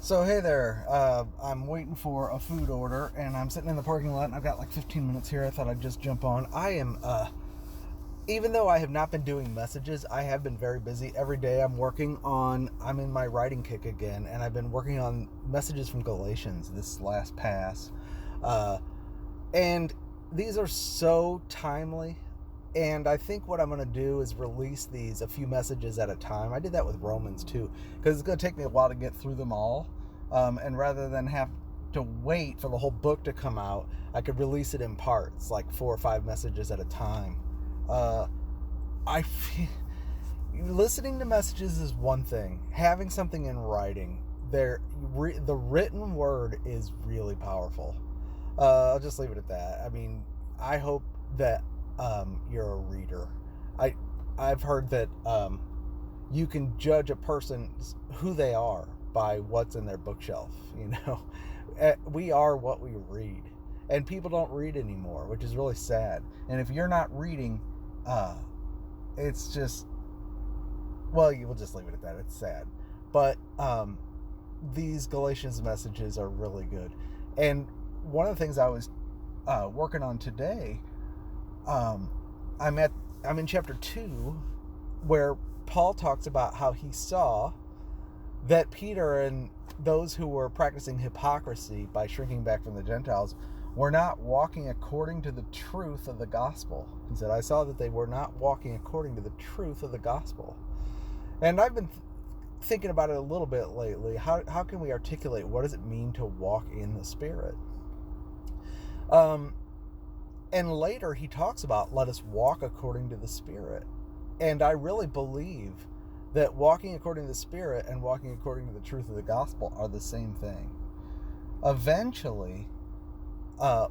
So hey there, I'm waiting for a food order, and I'm sitting in the parking lot, and I've got like 15 minutes here. I thought I'd just jump on. Even though I have not been doing messages, I have been very busy. Every day I'm in my writing kick again, and I've been working on messages from Galatians this last pass. And these are so timely. And I think what I'm going to do is release these a few messages at a time. I did that with Romans too, because it's going to take me a while to get through them all. And rather than have to wait for the whole book to come out, I could release it in parts, like 4 or 5 messages at a time. I feel, listening to messages is one thing. Having something in writing, the written word is really powerful. I'll just leave it at that. I mean, I hope that you're a reader. I've heard that you can judge a person who they are by what's in their bookshelf. We are what we read, and people don't read anymore, which is really sad. And if you're not reading, it's just, well, you will just leave it at that. It's sad, but these Galatians messages are really good. And one of the things I was working on today, I'm in chapter 2, where Paul talks about how he saw that Peter and those who were practicing hypocrisy by shrinking back from the Gentiles were not walking according to the truth of the gospel. He said, I saw that they were not walking according to the truth of the gospel. And I've been thinking about it a little bit lately. How can we articulate what does it mean to walk in the Spirit? And later he talks about let us walk according to the Spirit. And I really believe that walking according to the Spirit and walking according to the truth of the gospel are the same thing. Eventually, you're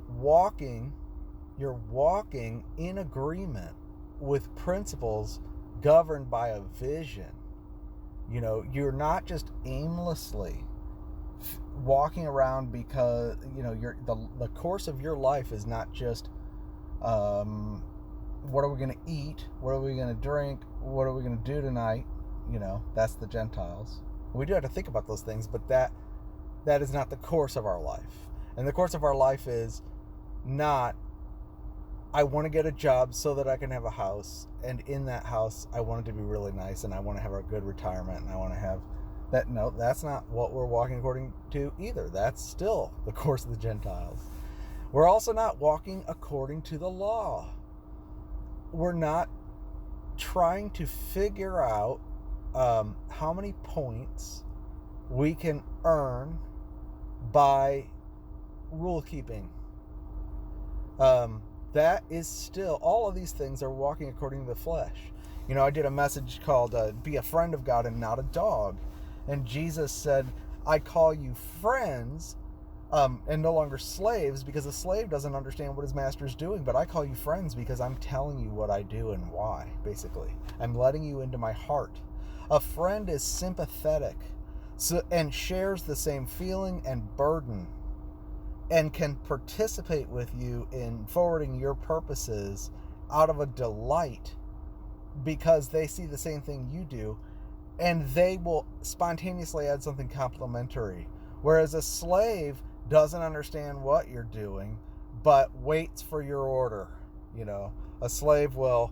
walking in agreement with principles governed by a vision. You're not just aimlessly walking around because, the course of your life is not just what are we going to eat? What are we going to drink? What are we going to do tonight? That's the Gentiles. We do have to think about those things, but that is not the course of our life. And the course of our life is not, I want to get a job so that I can have a house, and in that house I want it to be really nice, and I want to have a good retirement, and I want to have that. No, that's not what we're walking according to either. That's still the course of the Gentiles. We're also not walking according to the law. We're not trying to figure out how many points we can earn by rule keeping. That is still, all of these things are walking according to the flesh. I did a message called Be a Friend of God and Not a Dog. And Jesus said, I call you friends and no longer slaves, because a slave doesn't understand what his master is doing. But I call you friends because I'm telling you what I do and why, basically. I'm letting you into my heart. A friend is sympathetic and shares the same feeling and burden, and can participate with you in forwarding your purposes out of a delight because they see the same thing you do, and they will spontaneously add something complimentary. Whereas a slave doesn't understand what you're doing, but waits for your order. A slave will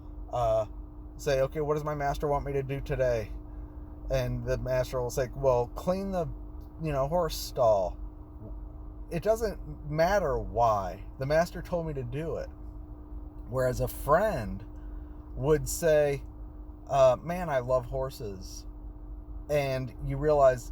say, okay, what does my master want me to do today? And the master will say, well, clean the horse stall. It doesn't matter why. The master told me to do it. Whereas a friend would say, man, I love horses. And you realize,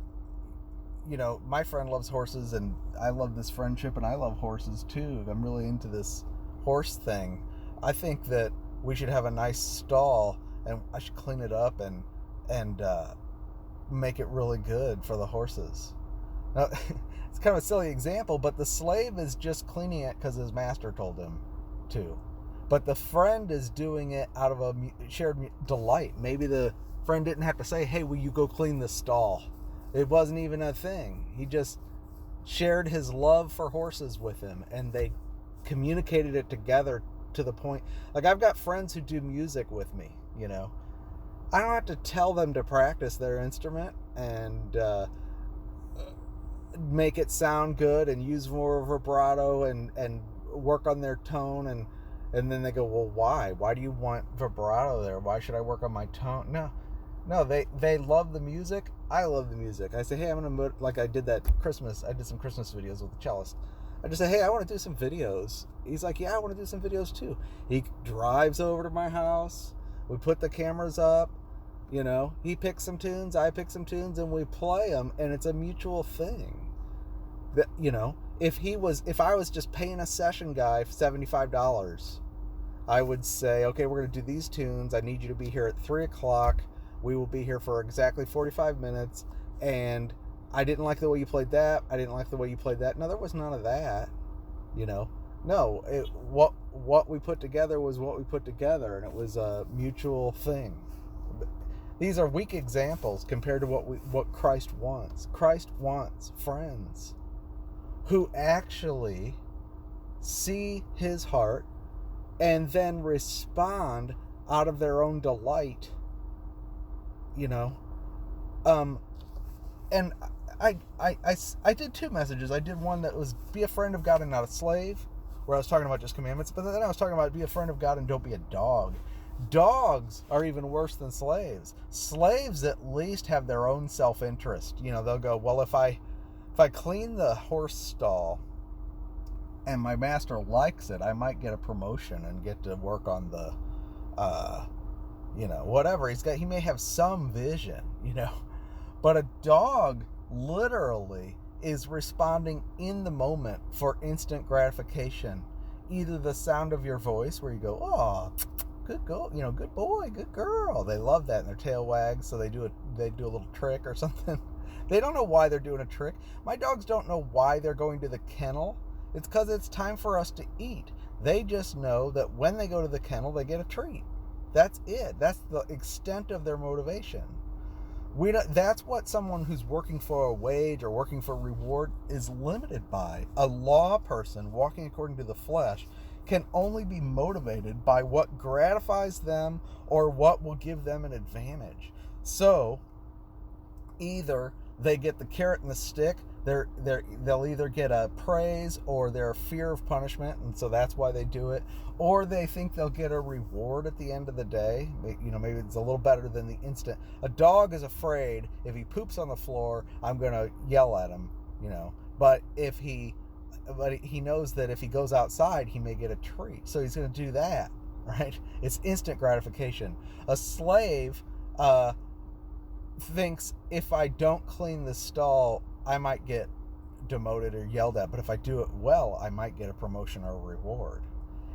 my friend loves horses, and I love this friendship, and I love horses too. I'm really into this horse thing. I think that we should have a nice stall, and I should clean it up and make it really good for the horses. Now, it's kind of a silly example, but the slave is just cleaning it because his master told him to. But the friend is doing it out of a shared delight. Maybe the friend didn't have to say, hey, will you go clean the stall? It wasn't even a thing. He just shared his love for horses with him, and they communicated it together to the point. Like, I've got friends who do music with me, I don't have to tell them to practice their instrument, and make it sound good and use more vibrato and work on their tone, and then they go, well, why do you want vibrato there? Why should I work on my tone? No, they love the music. I love the music. I say, hey, I'm gonna, like I did some Christmas videos with the cellist. I just say, hey, I want to do some videos. He's like, yeah, I want to do some videos too. He drives over to my house. We put the cameras up. He picks some tunes, I pick some tunes, and we play them, and it's a mutual thing. That, if I was just paying a session guy $75, I would say, okay, we're going to do these tunes. I need you to be here at 3 o'clock. We will be here for exactly 45 minutes. And I didn't like the way you played that. I didn't like the way you played that. No, there was none of that. No, what we put together was what we put together, and it was a mutual thing. These are weak examples compared to what Christ wants. Christ wants friends who actually see his heart and then respond out of their own delight. And I did 2 messages. I did one that was be a friend of God and not a slave, where I was talking about just commandments, but then I was talking about be a friend of God and don't be a dog. Dogs are even worse than slaves. Slaves at least have their own self-interest. They'll go, well, if I clean the horse stall and my master likes it, I might get a promotion and get to work on the whatever he may have some vision, but a dog literally is responding in the moment for instant gratification. Either the sound of your voice, where you go, oh, good girl, good boy, good girl. They love that, and their tail wags, so they do a little trick or something. They don't know why they're doing a trick. My dogs don't know why they're going to the kennel. It's because it's time for us to eat. They just know that when they go to the kennel, they get a treat. That's it. That's the extent of their motivation. That's what someone who's working for a wage or working for a reward is limited by. A law person walking according to the flesh can only be motivated by what gratifies them or what will give them an advantage. So either they get the carrot and the stick, they'll either get a praise or their fear of punishment, and so that's why they do it, or they think they'll get a reward at the end of the day. Maybe it's a little better than the instant. A dog is afraid if he poops on the floor, I'm gonna yell at him, but he knows that if he goes outside, he may get a treat, so he's gonna do that, right? It's instant gratification. A slave thinks if I don't clean the stall, I might get demoted or yelled at, but if I do it well, I might get a promotion or a reward.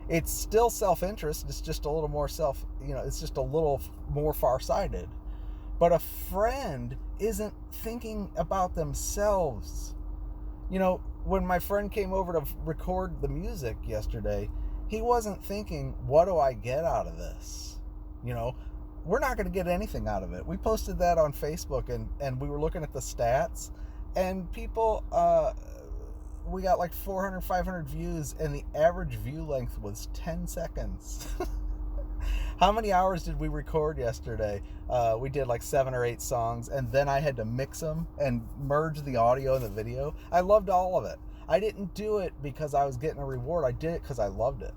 It's still self-interest. It's just a little more it's just a little more far-sighted. But a friend isn't thinking about themselves. When my friend came over to record the music yesterday, he wasn't thinking, what do I get out of this? We're not going to get anything out of it. We posted that on Facebook, and we were looking at the stats, and people, we got like 400, 500 views, and the average view length was 10 seconds. How many hours did we record yesterday? We did like 7 or 8 songs, and then I had to mix them and merge the audio and the video. I loved all of it. I didn't do it because I was getting a reward. I did it because I loved it.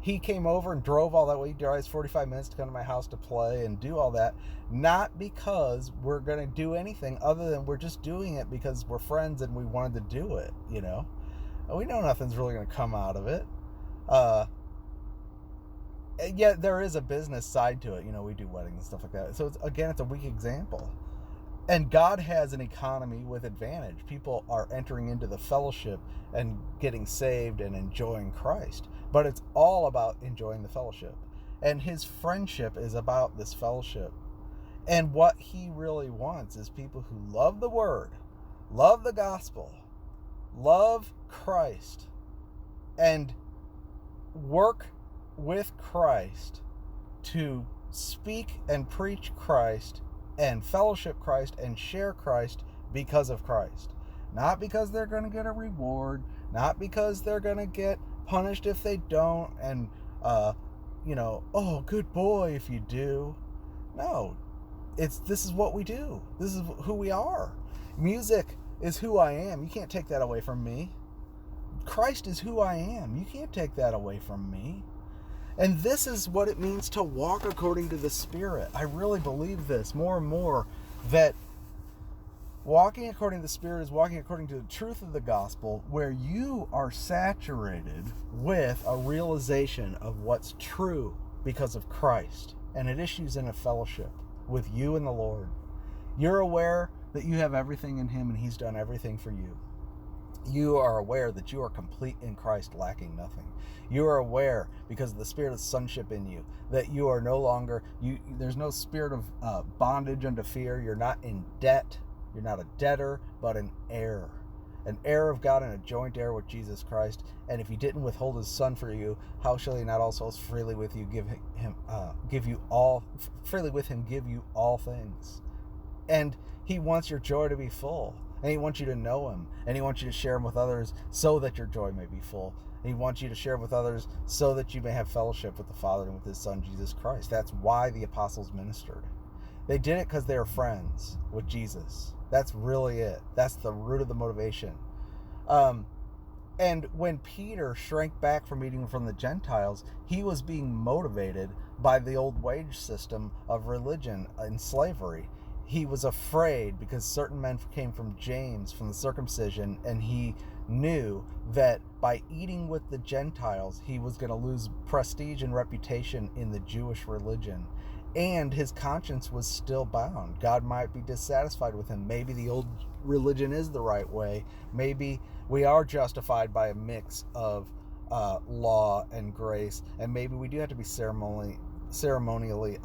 He came over and drove all that way. He drives 45 minutes to come to my house to play and do all that. Not because we're going to do anything other than we're just doing it because we're friends and we wanted to do it, And we know nothing's really going to come out of it. Yet there is a business side to it. We do weddings and stuff like that. So it's a weak example. And God has an economy with advantage. People are entering into the fellowship and getting saved and enjoying Christ. But it's all about enjoying the fellowship. And his friendship is about this fellowship. And what he really wants is people who love the word, love the gospel, love Christ, and work with Christ to speak and preach Christ and fellowship Christ and share Christ because of Christ. Not because they're going to get a reward, not because they're going to get punished if they don't, and oh, good boy if you do. No, this is what we do. This is who we are. Music is who I am. You can't take that away from me. Christ is who I am. You can't take that away from me. And this is what it means to walk according to the Spirit. I really believe this more and more, that walking according to the Spirit is walking according to the truth of the gospel, where you are saturated with a realization of what's true because of Christ. And it issues in a fellowship with you and the Lord. You're aware that you have everything in Him and He's done everything for you. You are aware that you are complete in Christ, lacking nothing. You are aware, because of the spirit of sonship in you, that you are no longer, there's no spirit of bondage unto fear. You're not in debt. You're not a debtor, but an heir. An heir of God and a joint heir with Jesus Christ. And if He didn't withhold His Son for you, how shall He not also freely with you give you all things? And He wants your joy to be full. And He wants you to know Him. And He wants you to share Him with others so that your joy may be full. And He wants you to share with others so that you may have fellowship with the Father and with His Son, Jesus Christ. That's why the apostles ministered. They did it because they were friends with Jesus. That's really it. That's the root of the motivation. And when Peter shrank back from eating from the Gentiles, he was being motivated by the old wage system of religion and slavery. He was afraid because certain men came from James, from the circumcision, and he knew that by eating with the Gentiles, he was going to lose prestige and reputation in the Jewish religion. And his conscience was still bound. God might be dissatisfied with him. Maybe the old religion is the right way. Maybe we are justified by a mix of law and grace. And maybe we do have to be ceremonially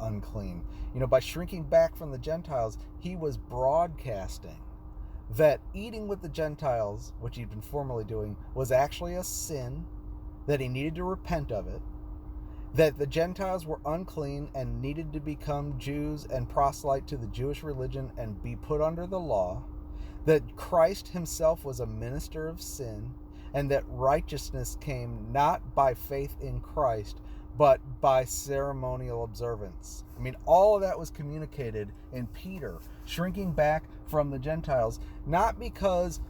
unclean. By shrinking back from the Gentiles, he was broadcasting that eating with the Gentiles, which he'd been formerly doing, was actually a sin, that he needed to repent of it, that the Gentiles were unclean and needed to become Jews and proselyte to the Jewish religion and be put under the law, that Christ Himself was a minister of sin, and that righteousness came not by faith in Christ, but by ceremonial observance. All of that was communicated in Peter shrinking back from the Gentiles, not because,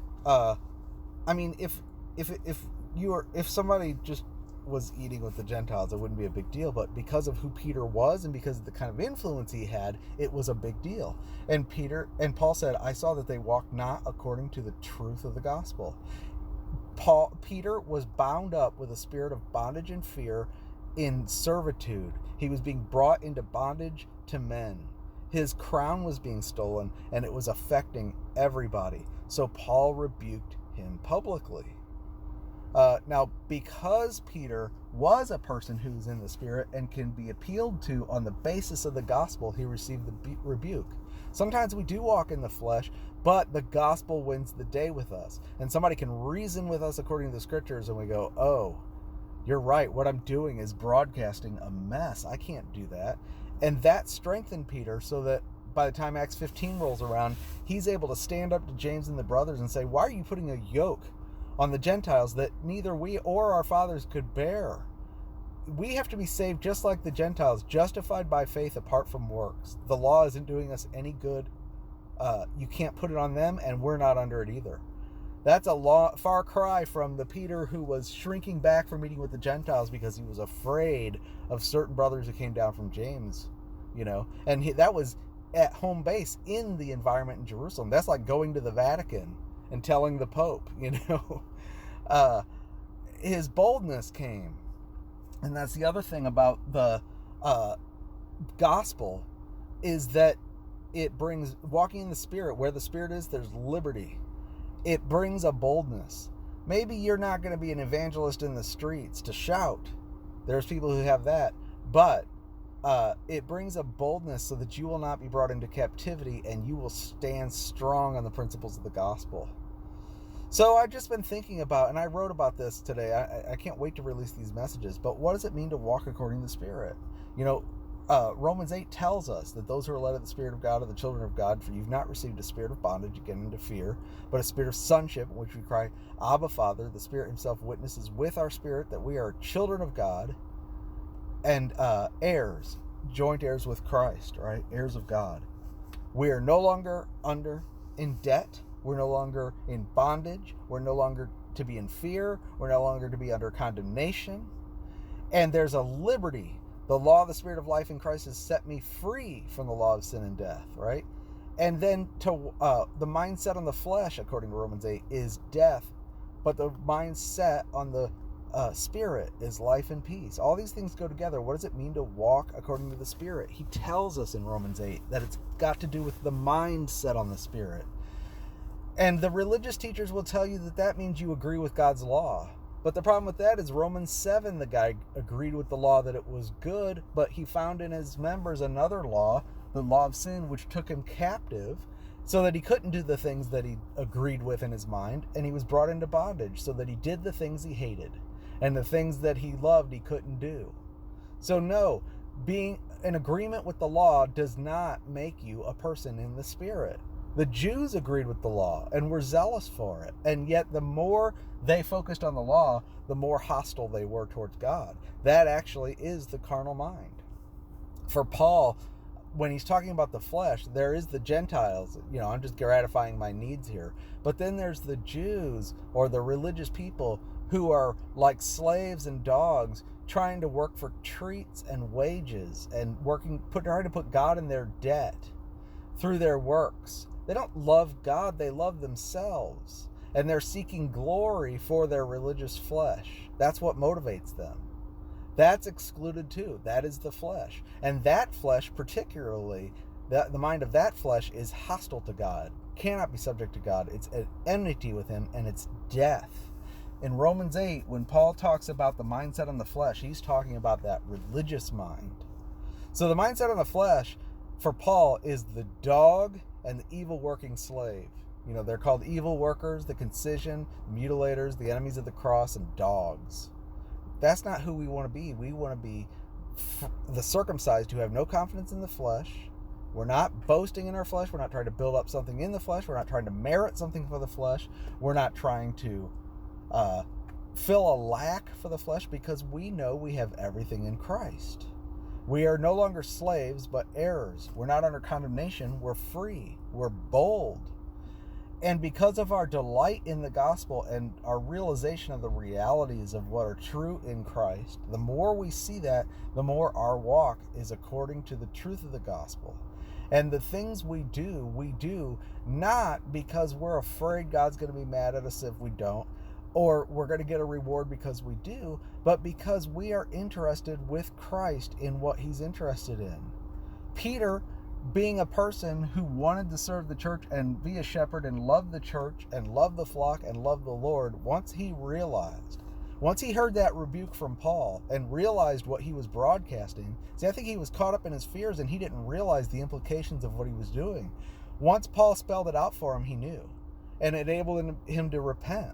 if somebody just was eating with the Gentiles, it wouldn't be a big deal, but because of who Peter was and because of the kind of influence he had, it was a big deal. And Paul said, I saw that they walked not according to the truth of the gospel. Peter was bound up with a spirit of bondage and fear in servitude. He was being brought into bondage to men. His crown was being stolen, and it was affecting everybody. So Paul rebuked him publicly. Now, because Peter was a person who was in the Spirit and can be appealed to on the basis of the gospel, he received the rebuke. Sometimes we do walk in the flesh, but the gospel wins the day with us. And somebody can reason with us according to the scriptures, and we go, oh, you're right. What I'm doing is broadcasting a mess. I can't do that. And that strengthened Peter so that by the time Acts 15 rolls around, he's able to stand up to James and the brothers and say, why are you putting a yoke on the Gentiles that neither we or our fathers could bear? We have to be saved just like the Gentiles, justified by faith apart from works. The law isn't doing us any good. You can't put it on them, and we're not under it either. That's a far cry from the Peter who was shrinking back from meeting with the Gentiles because he was afraid of certain brothers who came down from James, and that was at home base in the environment in Jerusalem. That's like going to the Vatican and telling the Pope, his boldness came. And that's the other thing about the gospel, is that it brings walking in the Spirit. Where the Spirit is, there's liberty. It brings a boldness. Maybe you're not going to be an evangelist in the streets to shout. There's people who have that. But it brings a boldness so that you will not be brought into captivity and you will stand strong on the principles of the gospel. So I've just been thinking about, and I wrote about this today. I can't wait to release these messages. But what does it mean to walk according to the Spirit? Romans 8 tells us that those who are led of the Spirit of God are the children of God. For you've not received a spirit of bondage again into fear, but a spirit of sonship, in which we cry, Abba, Father. The Spirit Himself witnesses with our spirit that we are children of God and heirs, joint heirs with Christ, right? Heirs of God. We are no longer in debt. We're no longer in bondage. We're no longer to be in fear. We're no longer to be under condemnation. And there's a liberty. The law of the Spirit of life in Christ has set me free from the law of sin and death, right? And then the mindset on the flesh, according to Romans 8, is death. But the mindset on the Spirit is life and peace. All these things go together. What does it mean to walk according to the Spirit? He tells us in Romans 8 that it's got to do with the mindset on the Spirit. And the religious teachers will tell you that that means you agree with God's law. But the problem with that is Romans 7, the guy agreed with the law that it was good, but he found in his members another law, the law of sin, which took him captive so that he couldn't do the things that he agreed with in his mind, and he was brought into bondage so that he did the things he hated, and the things that he loved he couldn't do. So no, being in agreement with the law does not make you a person in the Spirit. The Jews agreed with the law and were zealous for it, and yet the more they focused on the law, the more hostile they were towards God. That actually is the carnal mind. For Paul, when he's talking about the flesh, there is the Gentiles. I'm just gratifying my needs here. But then there's the Jews, or the religious people, who are like slaves and dogs, trying to work for treats and wages, and trying to put God in their debt through their works. They don't love God, they love themselves. And they're seeking glory for their religious flesh. That's what motivates them. That's excluded too. That is the flesh. And that flesh particularly, the mind of that flesh is hostile to God, cannot be subject to God. It's at enmity with him, and it's death. In Romans 8, when Paul talks about the mindset on the flesh, he's talking about that religious mind. So the mindset on the flesh for Paul is the dog and the evil working slave. They're called evil workers, the concision, the mutilators, the enemies of the cross, and dogs. That's not who we want to be. We want to be the circumcised who have no confidence in the flesh. We're not boasting in our flesh. We're not trying to build up something in the flesh. We're not trying to merit something for the flesh. We're not trying to fill a lack for the flesh, because we know we have everything in Christ. We are no longer slaves, but heirs. We're not under condemnation. We're free. We're bold. And because of our delight in the gospel and our realization of the realities of what are true in Christ, the more we see that, the more our walk is according to the truth of the gospel. And the things we do not because we're afraid God's going to be mad at us if we don't, or we're going to get a reward because we do, but because we are interested with Christ in what he's interested in. Peter, being a person who wanted to serve the church and be a shepherd and love the church and love the flock and love the Lord, once he heard that rebuke from Paul and realized what he was broadcasting, I think he was caught up in his fears and he didn't realize the implications of what he was doing. Once Paul spelled it out for him, he knew, and it enabled him to repent.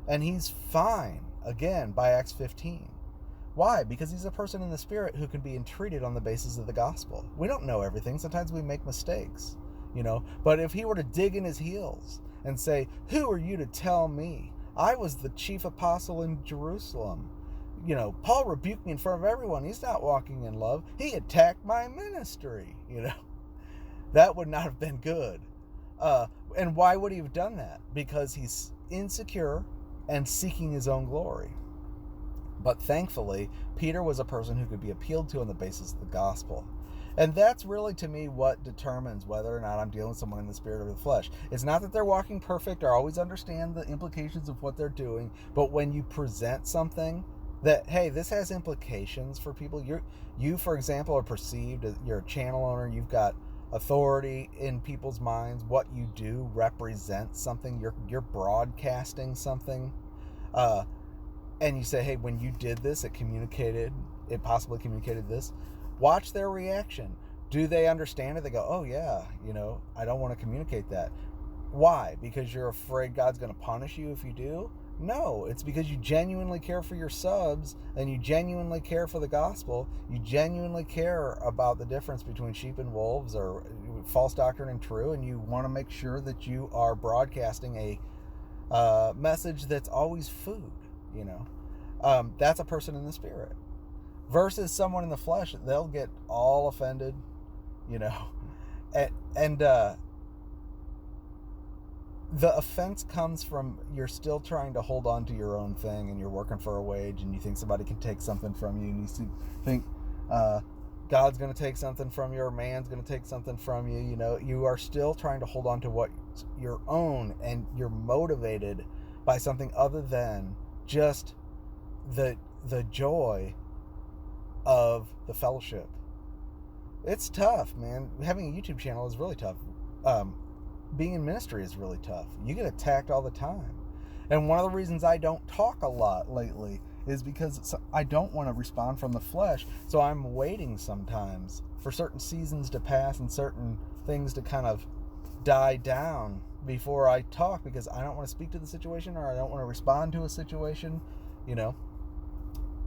And he's fine, again, by Acts 15. Why? Because he's a person in the Spirit who can be entreated on the basis of the gospel. We don't know everything. Sometimes we make mistakes, But if he were to dig in his heels and say, who are you to tell me? I was the chief apostle in Jerusalem. Paul rebuked me in front of everyone. He's not walking in love. He attacked my ministry, That would not have been good. And why would he have done that? Because he's insecure and seeking his own glory. But thankfully, Peter was a person who could be appealed to on the basis of the gospel. And that's really, to me, what determines whether or not I'm dealing with someone in the spirit or the flesh. It's not that they're walking perfect or always understand the implications of what they're doing, but when you present something that, hey, this has implications for people. You, for example, are perceived as you're a channel owner. You've got authority in people's minds. What you do represents something. You're broadcasting something. And you say, hey, when you did this, it possibly communicated this. Watch their reaction. Do they understand it? They go, oh yeah, I don't want to communicate that. Why? Because you're afraid God's going to punish you if you do? No, it's because you genuinely care for your subs, and you genuinely care for the gospel. You genuinely care about the difference between sheep and wolves, or false doctrine and true, and you want to make sure that you are broadcasting a message that's always food. That's a person in the spirit. Versus someone in the flesh, they'll get all offended, and the offense comes from you're still trying to hold on to your own thing, and you're working for a wage, and you think somebody can take something from you, and you think God's going to take something from you, or man's going to take something from you. You know, you are still trying to hold on to what's your own, and you're motivated by something other than just the joy of the fellowship. It's tough, man. Having a YouTube channel is really tough. Being in ministry is really tough. You get attacked all the time. And one of the reasons I don't talk a lot lately is because I don't want to respond from the flesh. So I'm waiting sometimes for certain seasons to pass and certain things to kind of die down before I talk, because I don't want to speak to the situation, or I don't want to respond to a situation. You know,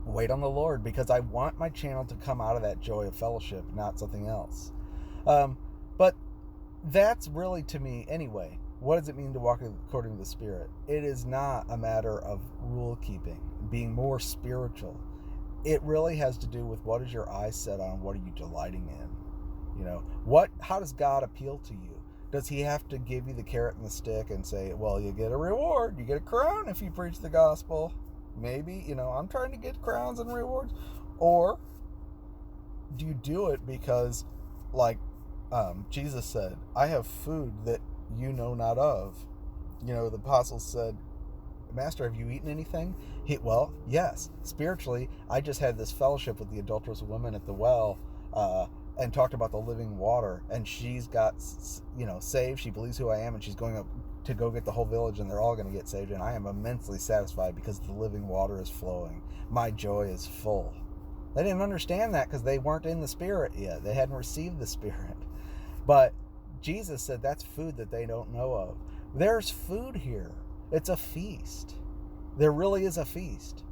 wait on the Lord, because I want my channel to come out of that joy of fellowship, not something else. But that's really, to me anyway, what does it mean to walk according to the Spirit? It is not a matter of rule keeping, being more spiritual. It really has to do with what is your eyes set on, what are you delighting in? You know, how does God appeal to you? Does he have to give you the carrot and the stick and say, well, you get a reward, you get a crown if you preach the gospel? Maybe, you know, I'm trying to get crowns and rewards. Or do you do it because, like Jesus said, I have food that you know not of? You know, the apostles said, Master, have you eaten anything? Well, yes. Spiritually, I just had this fellowship with the adulterous woman at the well, and talked about the living water. And she's got, you know, saved. She believes who I am, and she's going up to go get the whole village, and they're all going to get saved. And I am immensely satisfied because the living water is flowing. My joy is full. They didn't understand that because they weren't in the Spirit yet. They hadn't received the Spirit. But Jesus said that's food that they don't know of. There's food here. It's a feast. There really is a feast.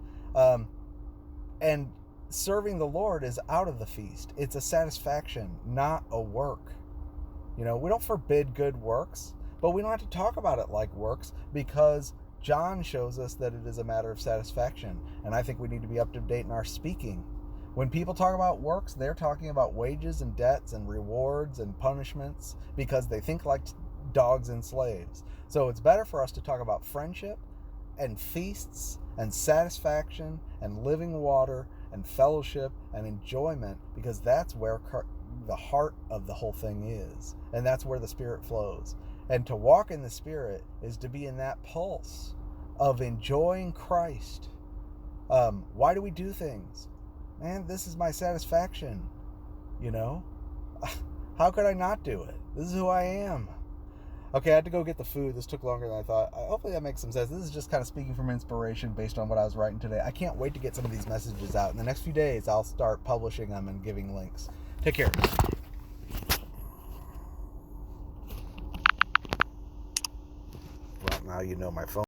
And serving the Lord is out of the feast. It's a satisfaction, not a work. You know, we don't forbid good works, but we don't have to talk about it like works, because John shows us that it is a matter of satisfaction. And I think we need to be up to date in our speaking. When people talk about works, they're talking about wages and debts and rewards and punishments, because they think like dogs and slaves. So it's better for us to talk about friendship and feasts and satisfaction and living water and fellowship and enjoyment, because that's where the heart of the whole thing is, and that's where the Spirit flows. And to walk in the Spirit is to be in that pulse of enjoying Christ. Why do we do things? Man, this is my satisfaction. You know, how could I not do it? This is who I am. Okay, I had to go get the food. This took longer than I thought. Hopefully that makes some sense. This is just kind of speaking from inspiration based on what I was writing today. I can't wait to get some of these messages out. In the next few days, I'll start publishing them and giving links. Take care. Well, now you know my phone.